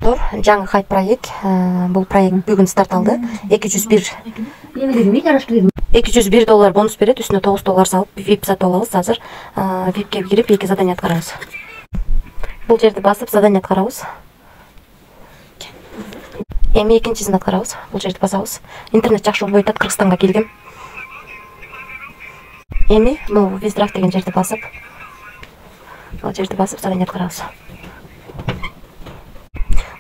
Жаңы хайп проект. Бұл проект бүгін старт алды. 201 доллар бонус береді. Үстіне 9 доллар салып, VIP сатып аламыз. Қазір VIP-ке кіріп, 2 задание атқарамыз. Бұл жерді басып, задание атқарамыз. Эми екіншісін атқарамыз. Бұл жерді басамыз. Интернет жақсы жол бойтады, Қырғызстанға келгем. Эми бұл Виздрафт деген жерді басып, задание атқарамыз.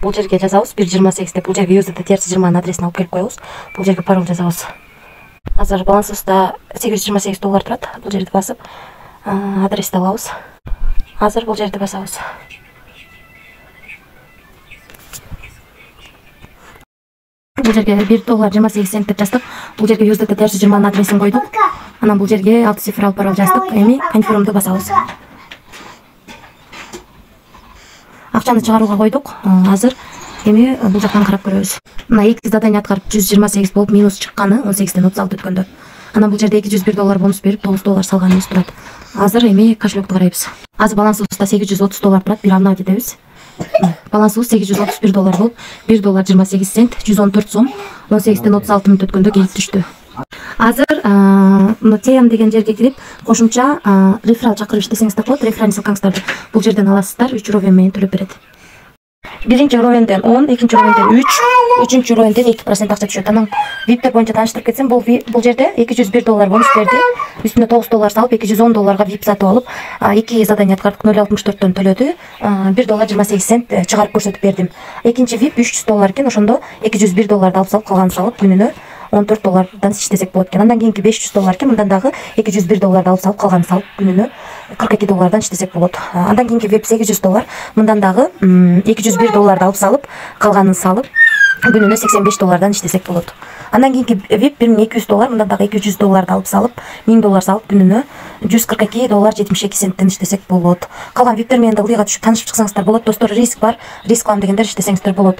Бұл жерге жазауыз 1.28 деп, бұл жерге USDT терсі 20 адресін алып келіп қойыңыз. Бұл жерге пароль жазауыз. Азыр балансымызда 828 доллар тұрады. Бұл жерді басып, адресті алауыз. Азыр бұл жерді басауыз. Бұл жерге 1 доллар 28 цент деп жастық. Бұл жерге USDT терсі 20 адресін қойдық. Анан бұл жерге 6 цифралы пароль жастық. Эми конфирмді басауыз. Ақшаны шығаруға қойдық. Азыр эми бұл жақтан қарап көрөбүз. Мына 2 задание атқарып 128 болып минус шыққаны 18-тен 36 өткөндө. Анан бұл жерде 201 доллар бонус беріп 9 доллар салғанымыз тұрады. Азыр эми кошелектті қарайбыз. Азыр балансыбызда 830 доллар тұрады. Bir равно кетебиз. Балансыбыз 831 доллар болып 1 доллар 28 цент 114 сом 18-тен 36 мүнөт өткөндө келип түштү. Азыр TM деген жерге кирип, кошумча реферал чакырып иштесеңиздер болот. Реферал ссылкаңыздарды бул жерден аласыздар. 3 уровень менен төлөп берет. Биринчи уровенден 10, экинчи уровенден 3, үчүнчү уровенден 2% акча түшөт. Анан VIP-тер боюнча тааныштырып кетсем, бул жерде 201 доллар бонус берди. Үстүнө 9 доллар салып, 210 долларга VIP сатып алып, 2 задание аткардык 0.64төн төлөдү. 1 доллар 28 цент чыгарып көрсөтүп бердим. Экинчи VIP 300 доллар экен, ошондо 201 долларды алып салып, калганын салып, күнүнө 14 доллардан иштесек болот экен. Андан кийинки 500 доллар экен, мындан дагы 201 долларды алып салып, калганын салып, күнүнө 42 доллардан иштесек болот. Андан кийинки VIP 800 доллар, мындан дагы 201 долларды алып салып, калганын салып, күнүнө 85 доллардан иштесек болот. Андан кийинки VIP 1200 доллар, мындан дагы 200 долларды алып салып, 1000 доллар салып, күнүнө 142 доллар 72 центтен иштесек болот. Калган VIP-тер менен да ылдыйга түшүп таанышып чыксаңыздар болот. Достор, риск бар. Риск алам дегендер иштесеңиздер болот.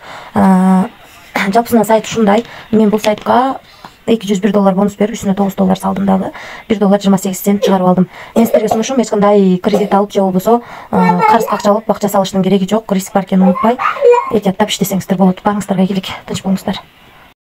Жалпысынан сайт ушундай. Мен бул сайтка 201 доллар бонус берип, үстүнө 9 доллар салдым дагы. 1 доллар 28 цент чыгарып алдым. Мен сиздерге сунушум, эч кандай кредит алып же болбосо карыз акча алып акча салыштын кереги жок. Риск бар экенин унутпай, этияттап иштесеңиздер болот. Барыңыздарга ийгилик, тынч болуңуздар.